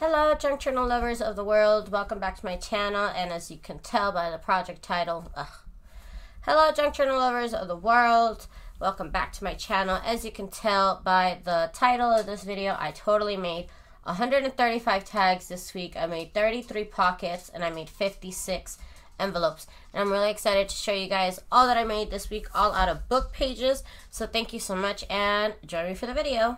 Hello, junk journal lovers of the world. Welcome back to my channel, and as you can tell by the project title, hello, junk journal lovers of the world. Welcome back to my channel. As you can tell by the title of this video, I totally made 135 tags this week. I made 33 pockets, and I made 56 envelopes. And I'm really excited to show you guys all that I made this week, all out of book pages. So thank you so much, and join me for the video.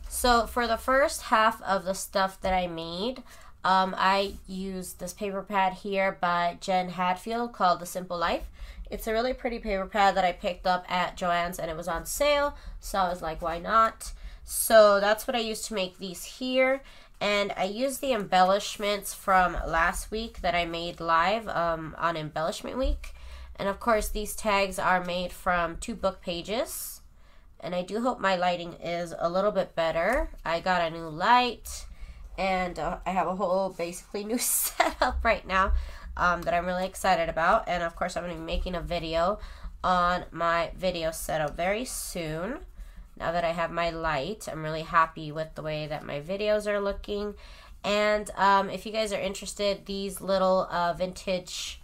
So for the first half of the stuff that I made, I used this paper pad here by Jen Hadfield called The Simple Life. It's a really pretty paper pad that I picked up at Joann's and it was on sale, so I was like, why not? So that's what I used to make these here. And I used the embellishments from last week that I made live on Embellishment Week. And of course these tags are made from 2 book pages. And I do hope my lighting is a little bit better. I got a new light, and I have a whole basically new setup right now that I'm really excited about. And of course I'm going to be making a video on my video setup very soon. Now that I have my light, I'm really happy with the way that my videos are looking. And if you guys are interested, these little vintage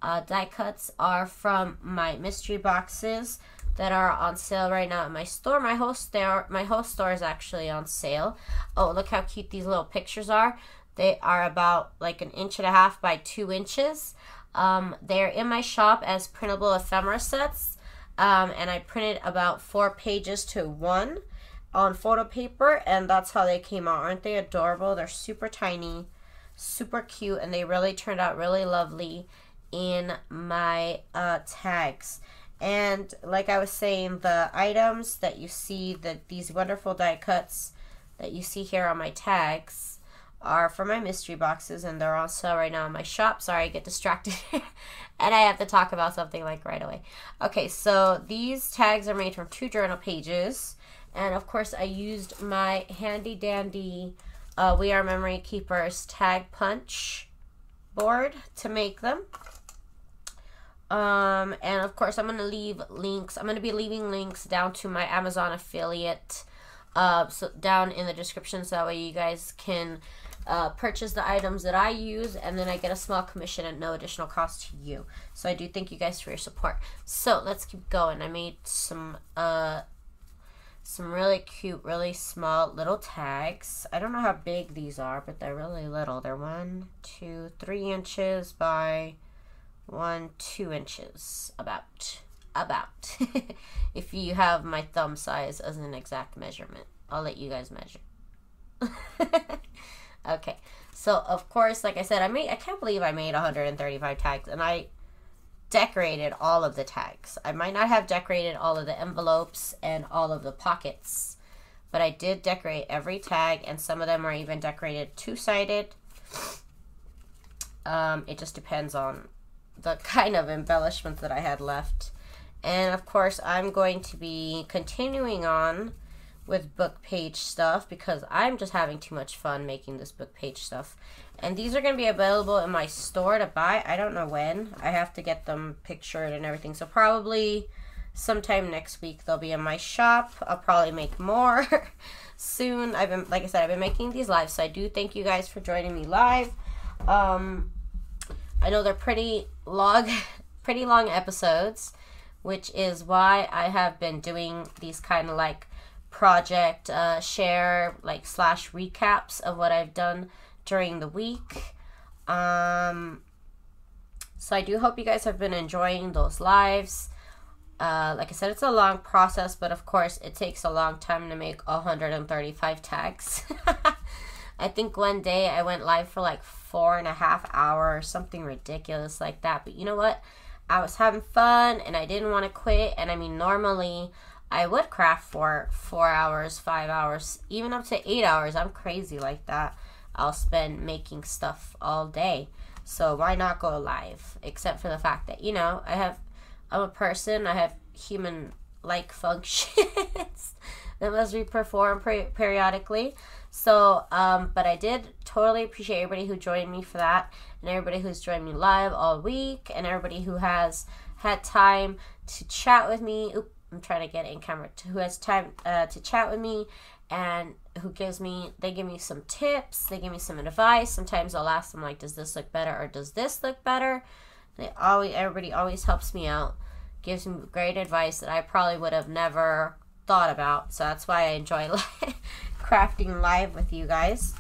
die cuts are from my mystery boxes that are on sale right now at my store. My whole store is actually on sale. Oh, look how cute these little pictures are. They are about like 1.5 inches by 2 inches. They're in my shop as printable ephemera sets. And I printed about 4 pages to 1 on photo paper, and that's how they came out. Aren't they adorable? They're super tiny, super cute, and they really turned out really lovely in my tags. And like I was saying, the items that you see, these wonderful die cuts that you see here on my tags are from my mystery boxes, and they're on sale right now in my shop. Sorry, I get distracted and I have to talk about something like right away. Okay, so these tags are made from 2 journal pages, and of course I used my handy dandy We Are Memory Keepers tag punch board to make them. And of course I'm going to leave links. I'm going to be leaving links down to my Amazon affiliate so down in the description, so that way you guys can purchase the items that I use, and then I get a small commission at no additional cost to you. So I do thank you guys for your support. So let's keep going. I made some really cute, really small little tags. I don't know how big these are, but they're really little. They're 1, 2, 3 inches by 1, 2 inches, about. If you have my thumb size as an exact measurement, I'll let you guys measure. Okay, so of course, like I said, I can't believe I made 135 tags, and I decorated all of the tags. I might not have decorated all of the envelopes and all of the pockets, but I did decorate every tag, and some of them are even decorated 2-sided. It just depends on the kind of embellishments that I had left. And of course I'm going to be continuing on with book page stuff because I'm just having too much fun making this book page stuff. And these are going to be available in my store to buy. I don't know when. I have to get them pictured and everything, so probably sometime next week they'll be in my shop. I'll probably make more soon. Like I said, I've been making these live, so I do thank you guys for joining me live. I know they're pretty long episodes, which is why I have been doing these kind of like project share like / recaps of what I've done during the week. So I do hope you guys have been enjoying those lives. Like I said, it's a long process, but of course it takes a long time to make 135 tags. I think one day I went live for like 4.5 hours, something ridiculous like that. But you know what? I was having fun and I didn't want to quit. And I mean, normally I would craft for 4 hours, 5 hours, even up to 8 hours. I'm crazy like that. I'll spend making stuff all day. So why not go live? Except for the fact that, you know, I'm a person. I have human-like functions that must be performed periodically. So, but I did totally appreciate everybody who joined me for that. and everybody who's joined me live all week, and everybody who has had time to chat with me. Oop, I'm trying to get it in camera. Who has time to chat with me, and who they give me some tips, they give me some advice. Sometimes I'll ask them, like, does this look better or does this look better? And everybody always helps me out, gives me great advice that I probably would have never thought about. So that's why I enjoy crafting live with you guys.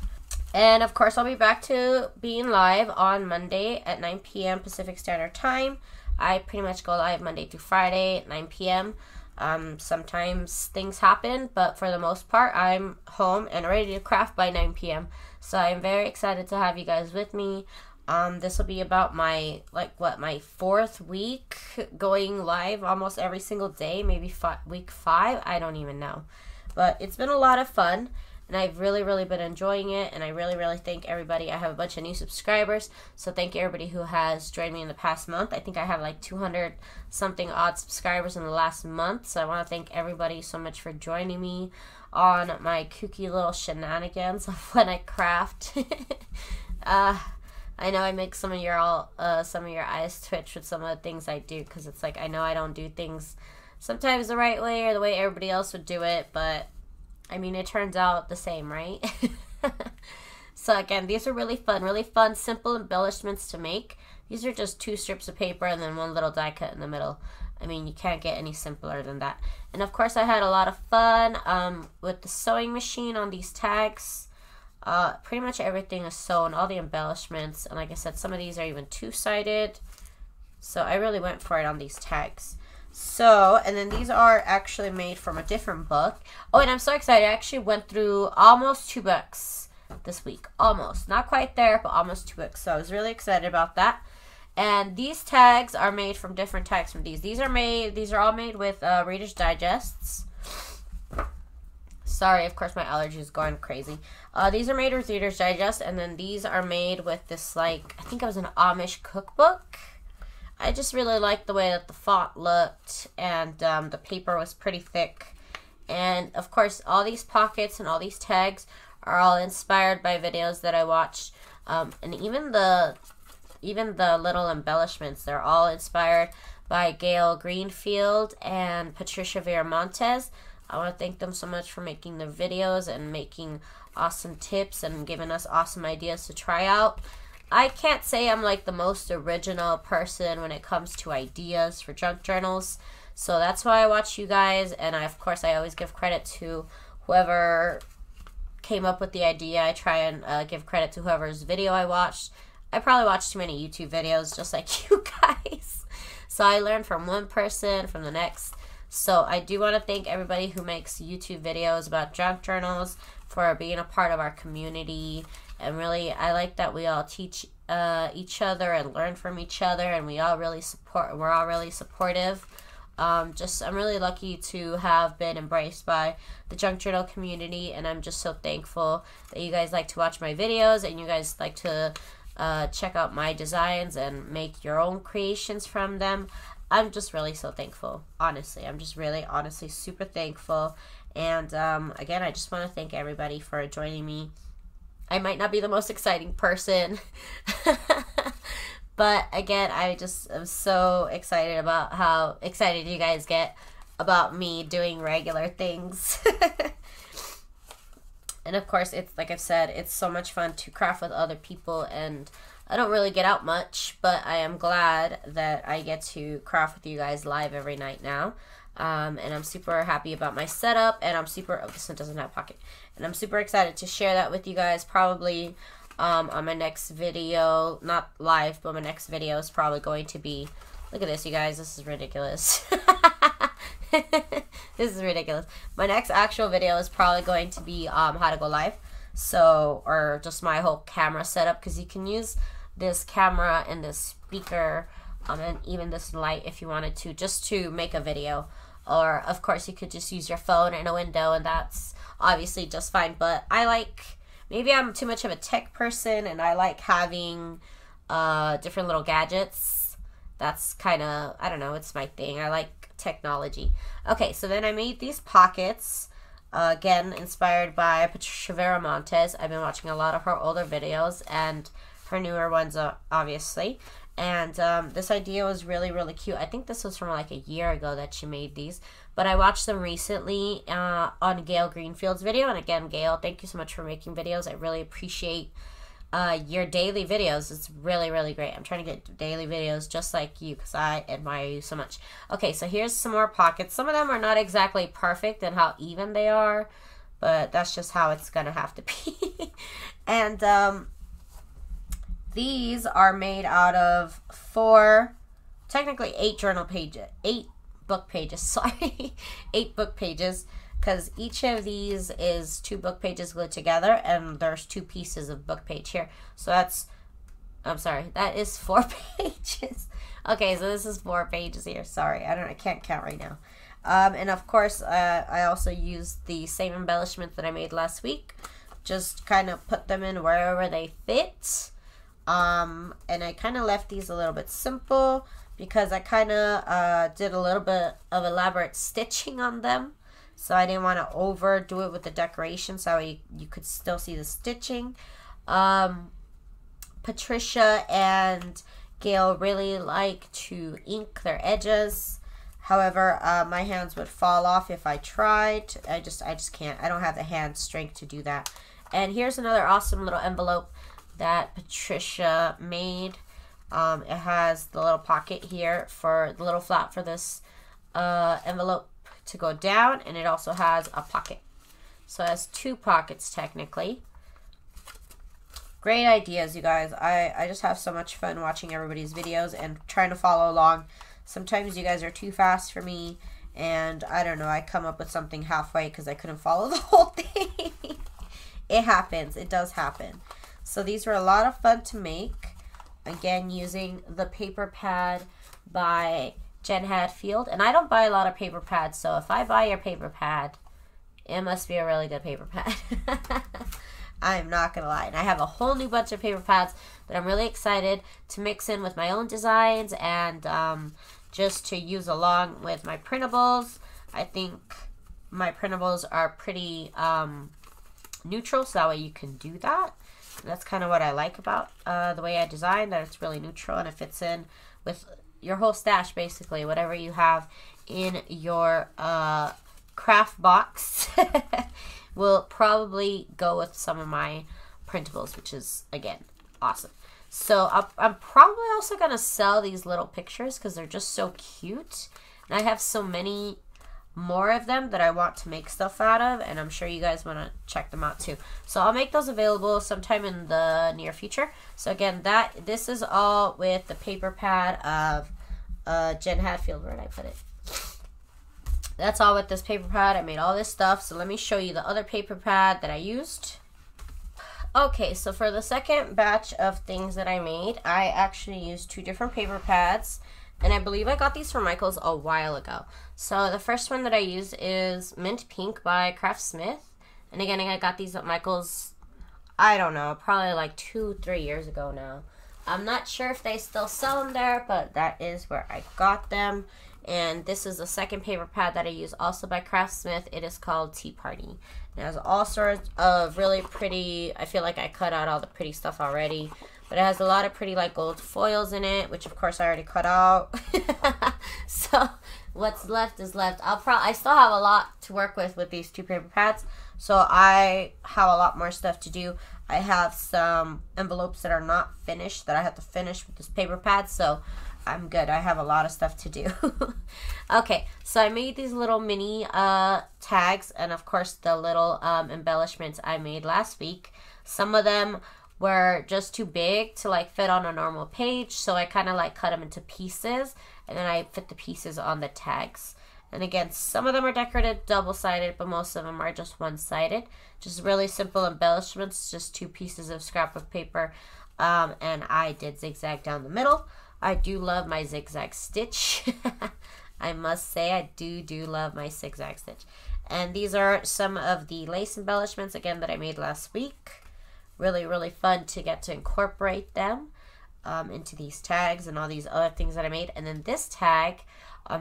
And of course, I'll be back to being live on Monday at 9 p.m. Pacific Standard Time. I pretty much go live Monday through Friday at 9 p.m. Sometimes things happen, but for the most part, I'm home and ready to craft by 9 p.m. So I'm very excited to have you guys with me. This will be about my, my 4th week going live almost every single day, maybe week 5. I don't even know. But it's been a lot of fun, and I've really, really been enjoying it, and I really, really thank everybody. I have a bunch of new subscribers, so thank you everybody who has joined me in the past month. I think I have like 200 something odd subscribers in the last month, so I want to thank everybody so much for joining me on my kooky little shenanigans of when I craft. I know I make some of your eyes twitch with some of the things I do, because it's like I know I don't do things sometimes the right way or the way everybody else would do it, but I mean, it turns out the same, right? So again, these are really fun, simple embellishments to make. These are just 2 strips of paper and then 1 little die cut in the middle. I mean, you can't get any simpler than that. And of course, I had a lot of fun with the sewing machine on these tags. Pretty much everything is sewn, all the embellishments, and like I said, some of these are even 2-sided. So I really went for it on these tags. So, and then these are actually made from a different book. Oh, and I'm so excited. I actually went through almost 2 books this week. Almost. Not quite there, but almost 2 books. So I was really excited about that. And these tags are made from different tags from these. These are all made with Reader's Digests. Sorry, of course my allergy is going crazy. These are made with Reader's Digest, and then these are made with this, like, I think it was an Amish cookbook. I just really liked the way that the font looked, and the paper was pretty thick. And of course, all these pockets and all these tags are all inspired by videos that I watched, and even the little embellishments, they're all inspired by Gail Greenfield and Patricia Viramontes. I want to thank them so much for making their videos and making awesome tips and giving us awesome ideas to try out. I can't say I'm like the most original person when it comes to ideas for junk journals, so that's why I watch you guys, and of course I always give credit to whoever came up with the idea. I try and give credit to whoever's video I watched. I probably watched too many YouTube videos just like you guys, so I learned from one person, from the next. So I do want to thank everybody who makes YouTube videos about junk journals for being a part of our community. And really, I like that we all teach each other and learn from each other, and we're all really supportive. I'm really lucky to have been embraced by the junk journal community, and I'm just so thankful that you guys like to watch my videos and you guys like to check out my designs and make your own creations from them. I'm just really so thankful, honestly. I'm just really, honestly, super thankful. And again, I just want to thank everybody for joining me. I might not be the most exciting person, but again, I just am so excited about how excited you guys get about me doing regular things. And of course, it's like I've said, it's so much fun to craft with other people, and I don't really get out much, but I am glad that I get to craft with you guys live every night now. And I'm super happy about my setup, and I'm super, oh, this one doesn't have a pocket, and I'm super excited to share that with you guys probably on my next video, not live, but my next video is probably going to be, look at this, you guys, this is ridiculous. This is ridiculous. My next actual video is probably going to be how to go live, so, or just my whole camera setup, because you can use this camera and this speaker and even this light if you wanted to, just to make a video. Or of course you could just use your phone in a window, and that's obviously just fine. But I like, maybe I'm too much of a tech person, and I like having different little gadgets. That's kind of, I don't know, it's my thing. I like technology. Okay, so then I made these pockets, again inspired by Patricia Viramontes. I've been watching a lot of her older videos, and her newer ones, obviously. And this idea was really, really cute. I think this was from like a year ago that she made these. But I watched them recently on Gail Greenfield's video. And again, Gail, thank you so much for making videos. I really appreciate your daily videos. It's really, really great. I'm trying to get daily videos just like you because I admire you so much. Okay, so here's some more pockets. Some of them are not exactly perfect in how even they are, but that's just how it's going to have to be. And these are made out of technically 8 journal pages, 8 book pages, sorry, 8 book pages, because each of these is 2 book pages glued together, and there's 2 pieces of book page here. So that is 4 pages. Okay, so this is 4 pages here. Sorry, I can't count right now. And of course, I also used the same embellishments that I made last week. Just kind of put them in wherever they fit. And I kind of left these a little bit simple because I kind of did a little bit of elaborate stitching on them. So I didn't want to overdo it with the decoration, so you could still see the stitching. Patricia and Gail really like to ink their edges. However, my hands would fall off if I tried. I just can't. I don't have the hand strength to do that. And here's another awesome little envelope that Patricia made. It has the little pocket here for the little flap for this envelope to go down, and it also has a pocket. So it has 2 pockets technically. Great ideas, you guys. I just have so much fun watching everybody's videos and trying to follow along. Sometimes you guys are too fast for me, and I don't know, I come up with something halfway because I couldn't follow the whole thing. It happens. It does happen. So these were a lot of fun to make. Again, using the paper pad by Jen Hadfield. And I don't buy a lot of paper pads, so if I buy your paper pad, it must be a really good paper pad. I'm not going to lie. And I have a whole new bunch of paper pads that I'm really excited to mix in with my own designs and just to use along with my printables. I think my printables are pretty neutral, so that way you can do that. And that's kind of what I like about the way I design, that it's really neutral and it fits in with your whole stash, basically. Whatever you have in your craft box will probably go with some of my printables, which is, again, awesome. So I'm probably also going to sell these little pictures because they're just so cute. And I have so many more of them that I want to make stuff out of, and I'm sure you guys want to check them out too. So I'll make those available sometime in the near future. So again, this is all with the paper pad of Jen Hadfield. Where did I put it? That's all with this paper pad. I made all this stuff. So let me show you the other paper pad that I used. Okay, so for the second batch of things that I made, I actually used 2 different paper pads. And I believe I got these from Michael's a while ago. So the first one that I use is Mint Pink by Craftsmith. And again, I got these at Michael's, I don't know, probably like 2-3 years ago now. I'm not sure if they still sell them there, but that is where I got them. And this is the second paper pad that I use, also by Craftsmith. It is called Tea Party. It has all sorts of really pretty, I feel like I cut out all the pretty stuff already. But it has a lot of pretty like gold foils in it, which of course I already cut out. So what's left is left. I still have a lot to work with these 2 paper pads. So I have a lot more stuff to do. I have some envelopes that are not finished that I have to finish with this paper pad. So I'm good. I have a lot of stuff to do. Okay, so I made these little mini tags, and of course the little embellishments I made last week. Some of them were just too big to like fit on a normal page, so I kind of like cut them into pieces, and then I fit the pieces on the tags. And again, some of them are decorated double-sided, but most of them are just one-sided. Just really simple embellishments, just 2 pieces of scrapbook paper, and I did zigzag down the middle. I do love my zigzag stitch. I must say I do love my zigzag stitch. And these are some of the lace embellishments, again, that I made last week. Really, really fun to get to incorporate them into these tags and all these other things that I made. And then this tag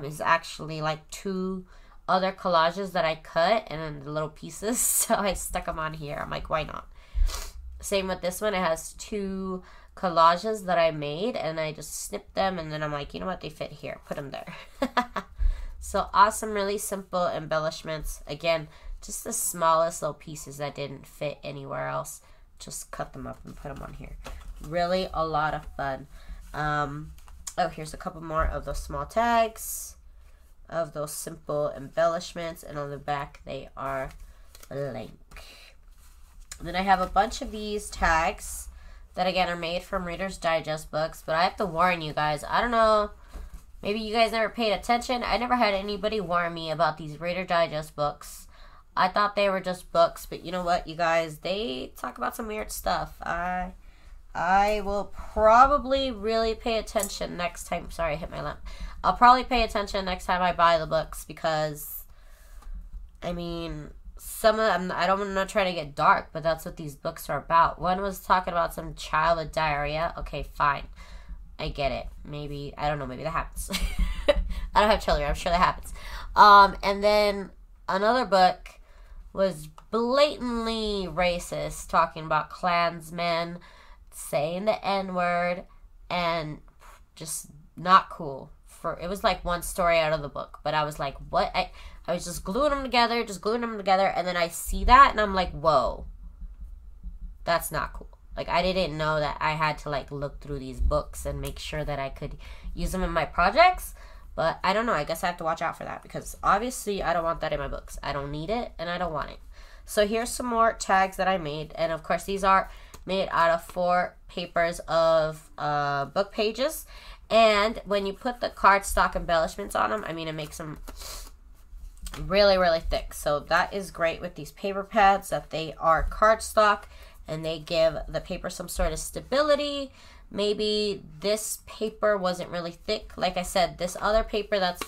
is actually like 2 other collages that I cut and then the little pieces. So I stuck them on here. I'm like, why not? Same with this one. It has 2 collages that I made, and I just snipped them, and then I'm like, you know what, they fit here, put them there. So awesome, really simple embellishments. Again, just the smallest little pieces that didn't fit anywhere else, just cut them up and put them on here. Really a lot of fun. Oh, here's a couple more of those small tags of those simple embellishments, and on the back they are blank. And then I have a bunch of these tags that again are made from Reader's Digest books, but I have to warn you guys, I don't know, maybe you guys never paid attention. I never had anybody warn me about these Reader Digest books. I thought they were just books, but you know what, you guys, they talk about some weird stuff. I will probably really pay attention next time. Sorry, I hit my lamp. I'll probably pay attention next time I buy the books, because, I mean, some of them, I'm not trying to get dark, but that's what these books are about. One was talking about some child with diarrhea. Okay, fine. I get it. Maybe, I don't know, maybe that happens. I don't have children. I'm sure that happens. And then another book was blatantly racist, talking about Klansmen, saying the N-word, and just not cool. It was like one story out of the book, but I was like, what? I was just gluing them together, and then I see that, and I'm like, whoa, that's not cool. Like, I didn't know that I had to, like, look through these books and make sure that I could use them in my projects, but I don't know, I guess I have to watch out for that, because obviously I don't want that in my books. I don't need it, and I don't want it. So here's some more tags that I made, and of course these are made out of 4 papers of book pages. And when you put the cardstock embellishments on them, I mean, it makes them really, really thick. So that is great with these paper pads, that they are cardstock and they give the paper some sort of stability. Maybe this paper wasn't really thick. Like I said, this other paper that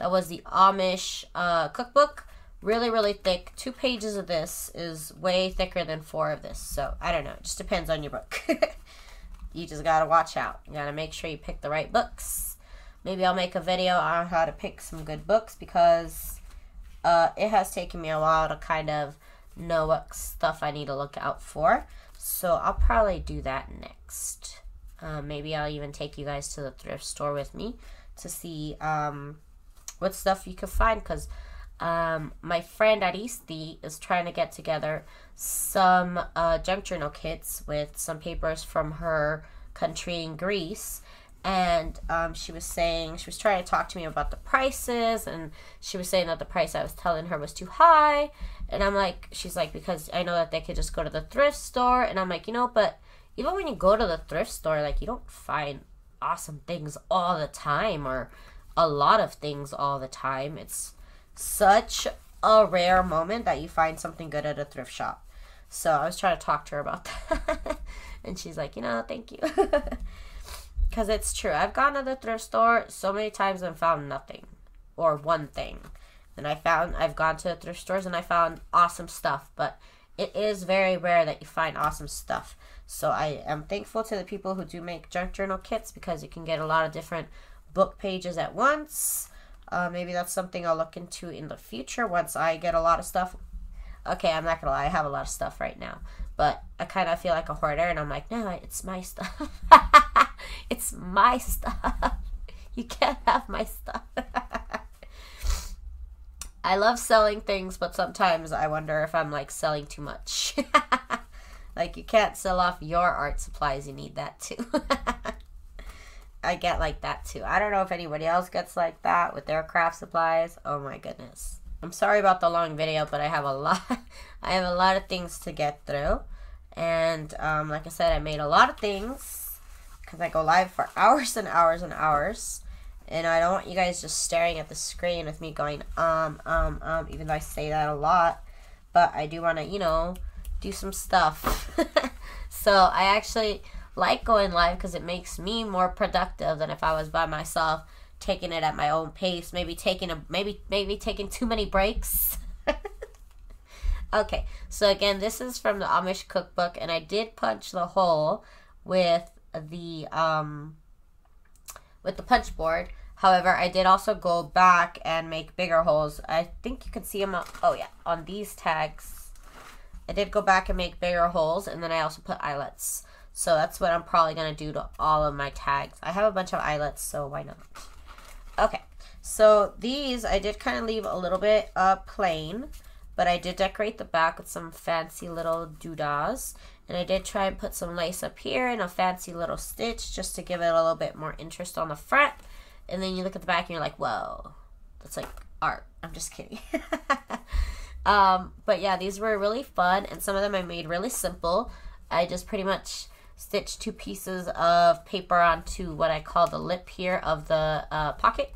was the Amish cookbook, really, really thick. 2 pages of this is way thicker than 4 of this. So I don't know. It just depends on your book. You just gotta watch out. You gotta make sure you pick the right books. Maybe I'll make a video on how to pick some good books, because it has taken me a while to kind of know what stuff I need to look out for. So I'll probably do that next. Maybe I'll even take you guys to the thrift store with me to see what stuff you can find, because my friend Aristi is trying to get together some junk journal kits with some papers from her country in Greece, and she was trying to talk to me about the prices, and she was saying that the price I was telling her was too high, and I'm like, she's like, because I know that they could just go to the thrift store, and I'm like, you know, but even when you go to the thrift store, like, you don't find awesome things all the time, or a lot of things all the time. It's such a rare moment that you find something good at a thrift shop. So I was trying to talk to her about that. And she's like, you know, thank you. Because it's true. I've gone to the thrift store so many times and found nothing. Or one thing. And I've gone to thrift stores and I found awesome stuff. But it is very rare that you find awesome stuff. So I am thankful to the people who do make junk journal kits, because you can get a lot of different book pages at once. Maybe that's something I'll look into in the future once I get a lot of stuff. Okay, I'm not gonna lie, I have a lot of stuff right now, but I kind of feel like a hoarder, and I'm like, no, it's my stuff. It's my stuff. You can't have my stuff. I love selling things, but sometimes I wonder if I'm like selling too much. Like, you can't sell off your art supplies, you need that too. I get like that too. I don't know if anybody else gets like that with their craft supplies. Oh my goodness. I'm sorry about the long video, but I have a lot of things to get through. And like I said, I made a lot of things because I go live for hours and hours and hours. And I don't want you guys just staring at the screen with me going, even though I say that a lot. But I do want to, you know, do some stuff. So I actually like going live because it makes me more productive than if I was by myself, taking it at my own pace, maybe taking too many breaks. Okay, so again, this is from the Amish cookbook, and I did punch the hole with the punch board. However, I did also go back and make bigger holes. I think you can see them. Oh yeah, on these tags, I did go back and make bigger holes, and then I also put eyelets. So that's what I'm probably going to do to all of my tags. I have a bunch of eyelets, so why not? Okay, so these I did kind of leave a little bit plain, but I did decorate the back with some fancy little doodahs. And I did try and put some lace up here and a fancy little stitch just to give it a little bit more interest on the front. And then you look at the back and you're like, whoa, that's like art. I'm just kidding. But yeah, these were really fun, and some of them I made really simple. I just pretty much stitched 2 pieces of paper onto what I call the lip here of the pocket.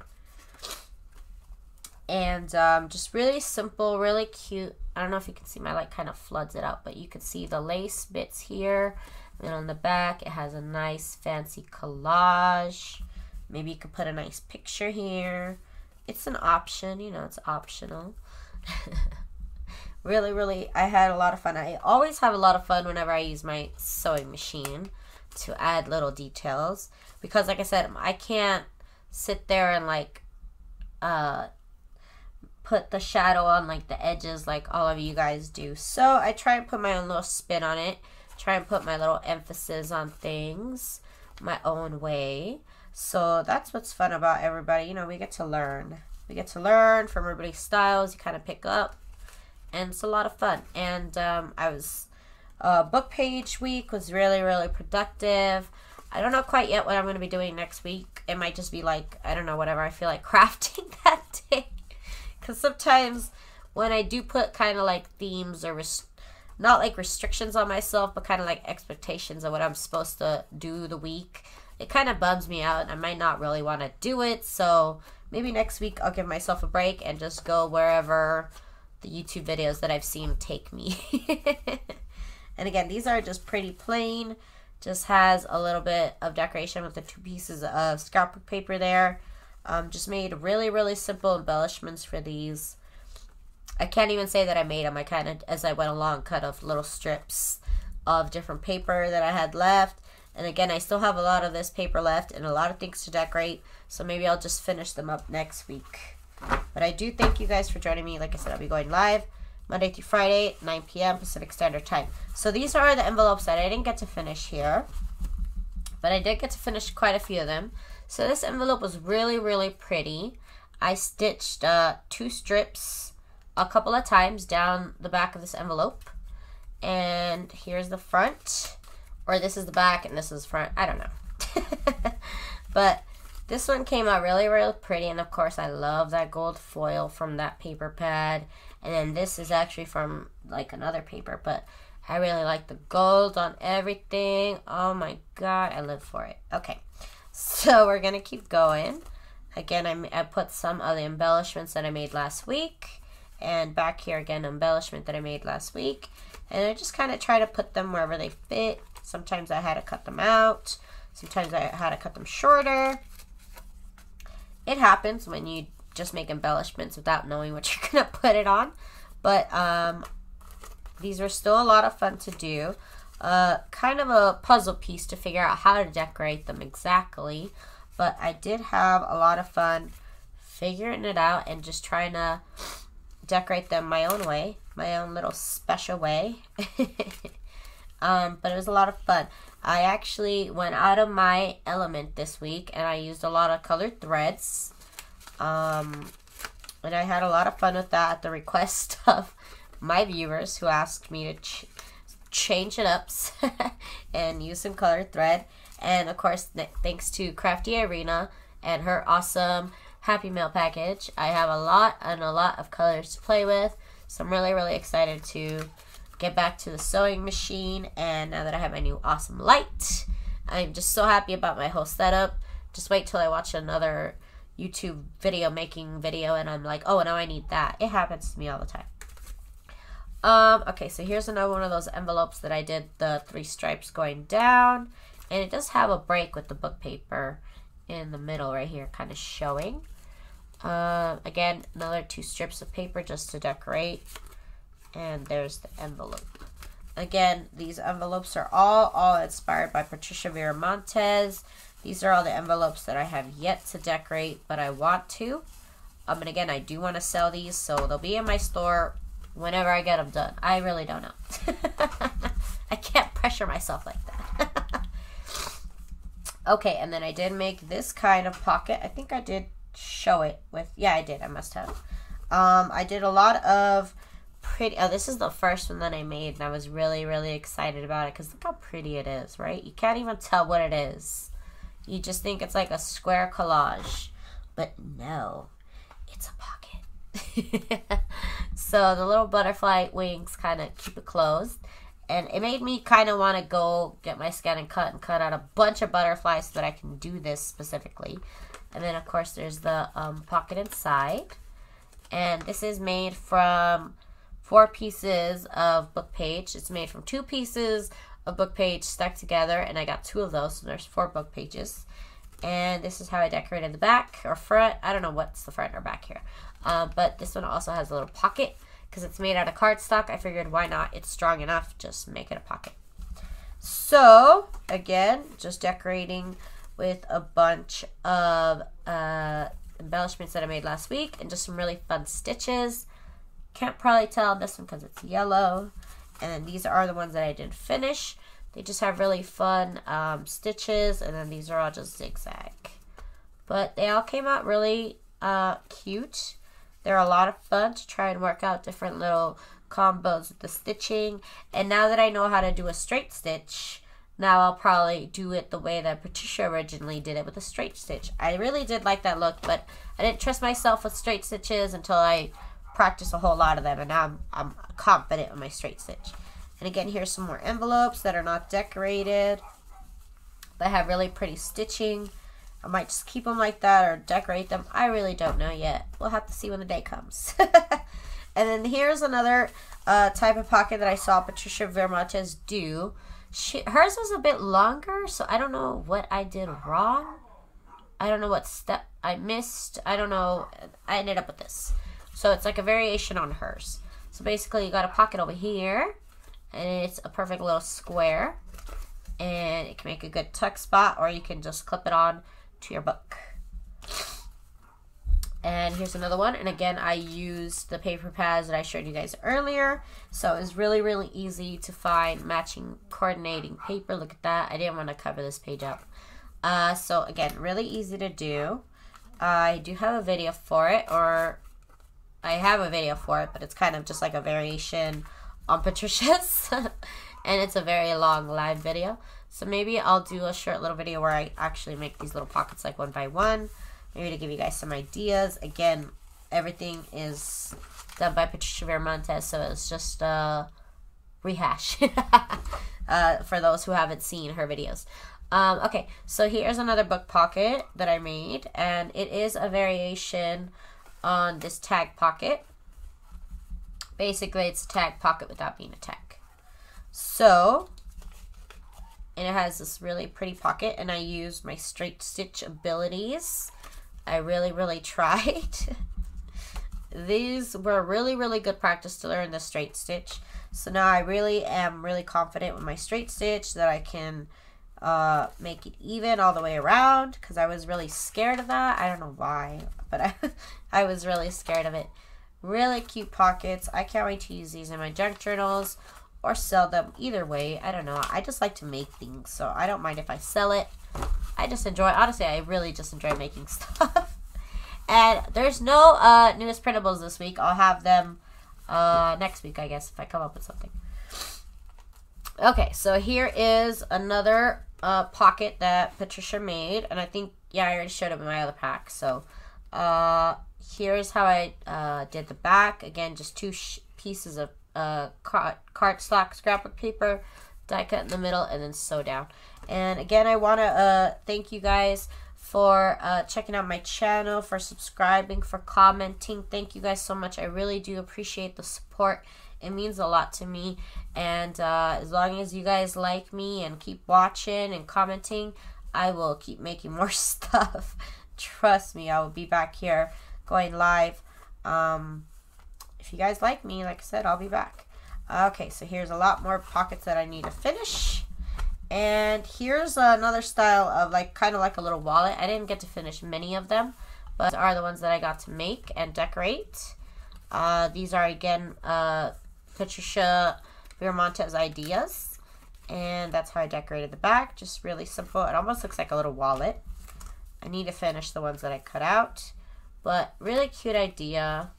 And just really simple, really cute. I don't know if you can see, my light kind of floods it out, but you can see the lace bits here. And on the back, it has a nice fancy collage. Maybe you could put a nice picture here. It's an option, you know, it's optional. Really, really, I had a lot of fun. I always have a lot of fun whenever I use my sewing machine to add little details. Because like I said, I can't sit there and like put the shadow on like the edges like all of you guys do. So I try and put my own little spin on it. Try and put my little emphasis on things my own way. So that's what's fun about everybody. You know, we get to learn. We get to learn from everybody's styles. You kind of pick up. And it's a lot of fun. And book page week was really, really productive. I don't know quite yet what I'm going to be doing next week. It might just be like, I don't know, whatever I feel like crafting that day. Because sometimes when I do put kind of like themes or not like restrictions on myself, but kind of like expectations of what I'm supposed to do the week, it kind of bums me out. I might not really want to do it. So maybe next week I'll give myself a break and just go wherever the YouTube videos that I've seen take me. And again, these are just pretty plain. Just has a little bit of decoration with the 2 pieces of scrapbook paper there. Just made really, really simple embellishments for these. I can't even say that I made them. I kind of, as I went along, cut off little strips of different paper that I had left. And again, I still have a lot of this paper left and a lot of things to decorate. So maybe I'll just finish them up next week. But I do thank you guys for joining me. Like I said, I'll be going live Monday through Friday, 9 p.m. Pacific Standard Time. So these are the envelopes that I didn't get to finish here. But I did get to finish quite a few of them. So this envelope was really, really pretty. I stitched 2 strips a couple of times down the back of this envelope. And here's the front. Or this is the back and this is front. I don't know. But this one came out really, really pretty. And of course, I love that gold foil from that paper pad. And then this is actually from like another paper. But I really like the gold on everything. Oh my God, I live for it. Okay, so we're going to keep going. Again, I put some of the embellishments that I made last week. And back here again, embellishment that I made last week. And I just kind of try to put them wherever they fit. Sometimes I had to cut them out. Sometimes I had to cut them shorter. It happens when you just make embellishments without knowing what you're going to put it on. But these were still a lot of fun to do. Kind of a puzzle piece to figure out how to decorate them exactly. But I did have a lot of fun figuring it out and just trying to decorate them my own way. My own little special way. But it was a lot of fun. I actually went out of my element this week and I used a lot of colored threads. And I had a lot of fun with that at the request of my viewers who asked me to change it up and use some colored thread. And of course, thanks to Crafty Irina and her awesome Happy Mail package, I have a lot of colors to play with. So I'm really, really excited to get back to the sewing machine. And now that I have my new awesome light, I'm just so happy about my whole setup. Just wait till I watch another YouTube making video and I'm like, oh, now I need that. It happens to me all the time. Okay, so here's another one of those envelopes that I did the 3 stripes going down. And it does have a break with the book paper in the middle right here, kind of showing. Again, another 2 strips of paper just to decorate. And there's the envelope. Again, these envelopes are all inspired by Patricia Viramontes. These are all the envelopes that I have yet to decorate, but I want to. And again, I do want to sell these, so they'll be in my store whenever I get them done. I really don't know. I can't pressure myself like that. Okay, and then I did make this kind of pocket. I think I did show it with, yeah, I did. I must have. I did a lot of pretty, oh, this is the first one that I made, and I was really, really excited about it because look how pretty it is, right? You can't even tell what it is. You just think it's like a square collage, but no, it's a pocket. So the little butterfly wings kind of keep it closed. And it made me kind of want to go get my scan and cut out a bunch of butterflies so that I can do this specifically. And then, of course, there's the pocket inside. And this is made from 4 pieces of book page. It's made from 2 pieces of book page stuck together. And I got 2 of those, so there's 4 book pages. And this is how I decorated the back or front. I don't know what's the front or back here. But this one also has a little pocket. Because it's made out of cardstock, I figured why not? It's strong enough, just make it a pocket. So, again, just decorating with a bunch of embellishments that I made last week and just some really fun stitches. Can't probably tell on this one because it's yellow. And then these are the ones that I didn't finish. They just have really fun stitches, and then these are all just zigzag. But they all came out really cute. They're a lot of fun to try and work out different little combos with the stitching. And now that I know how to do a straight stitch, now I'll probably do it the way that Patricia originally did it with a straight stitch. I really did like that look, but I didn't trust myself with straight stitches until I practiced a whole lot of them. And now I'm confident with my straight stitch. And again, here's some more envelopes that are not decorated, but have really pretty stitching. I might just keep them like that or decorate them. I really don't know yet. We'll have to see when the day comes. And then here's another type of pocket that I saw Patricia Vermontes do. Hers was a bit longer, so I don't know what I did wrong. I don't know what step I missed. I don't know. I ended up with this. So it's like a variation on hers. So basically you got a pocket over here, and it's a perfect little square. And it can make a good tuck spot, or you can just clip it on to your book. And here's another one, and again I used the paper pads that I showed you guys earlier, so it was really, really easy to find matching coordinating paper. Look at that. I didn't want to cover this page up. So again, really easy to do. I do have a video for it, or I have a video for it, but it's kind of just like a variation on Patricia's. And it's a very long live video. So maybe I'll do a short little video where I actually make these little pockets like one by one. Maybe to give you guys some ideas. Again, everything is done by Patricia Vermontes, so it's just a rehash for those who haven't seen her videos. Okay, so here's another book pocket that I made, and it is a variation on this tag pocket. Basically, it's a tag pocket without being a tag. So, and it has this really pretty pocket, and I used my straight stitch abilities. I really, really tried. These were really, really good practice to learn the straight stitch. So now I really am really confident with my straight stitch that I can make it even all the way around, because I was really scared of that. I don't know why, but I was really scared of it. Really cute pockets. I can't wait to use these in my junk journals or sell them. Either way, I don't know. I just like to make things, so I don't mind if I sell it. I just enjoy, honestly, I really just enjoy making stuff. And there's no newest printables this week. I'll have them next week, I guess, if I come up with something. Okay, so here is another pocket that Patricia made, and I think, yeah, I already showed it in my other pack. So here's how I did the back. Again, just 2 pieces of cardstock scrapbook paper, die cut in the middle, and then sew down. And again, I want to thank you guys for checking out my channel, for subscribing, for commenting. Thank you guys so much. I really do appreciate the support. It means a lot to me. And as long as you guys like me and keep watching and commenting, I will keep making more stuff. Trust me, I will be back here going live. If you guys like me, like I said, I'll be back. Okay, so here's a lot more pockets that I need to finish. And here's another style of like kind of like a little wallet. I didn't get to finish many of them, but these are the ones that I got to make and decorate. These are again Patricia Vermontes ideas. And that's how I decorated the back. Just really simple. It almost looks like a little wallet. I need to finish the ones that I cut out. But really cute idea.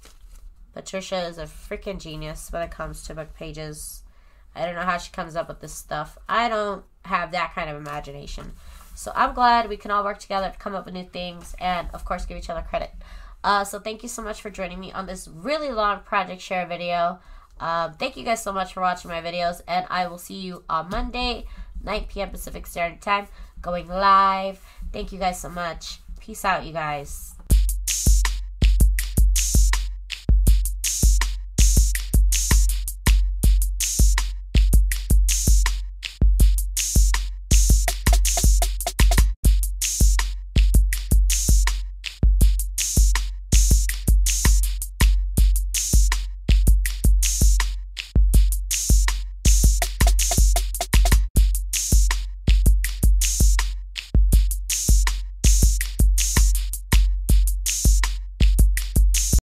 Patricia is a freaking genius when it comes to book pages. I don't know how she comes up with this stuff. I don't have that kind of imagination. So I'm glad we can all work together to come up with new things and, of course, give each other credit. So thank you so much for joining me on this really long project share video. Thank you guys so much for watching my videos, and I will see you on Monday, 9 p.m. Pacific Standard Time, going live. Thank you guys so much. Peace out, you guys.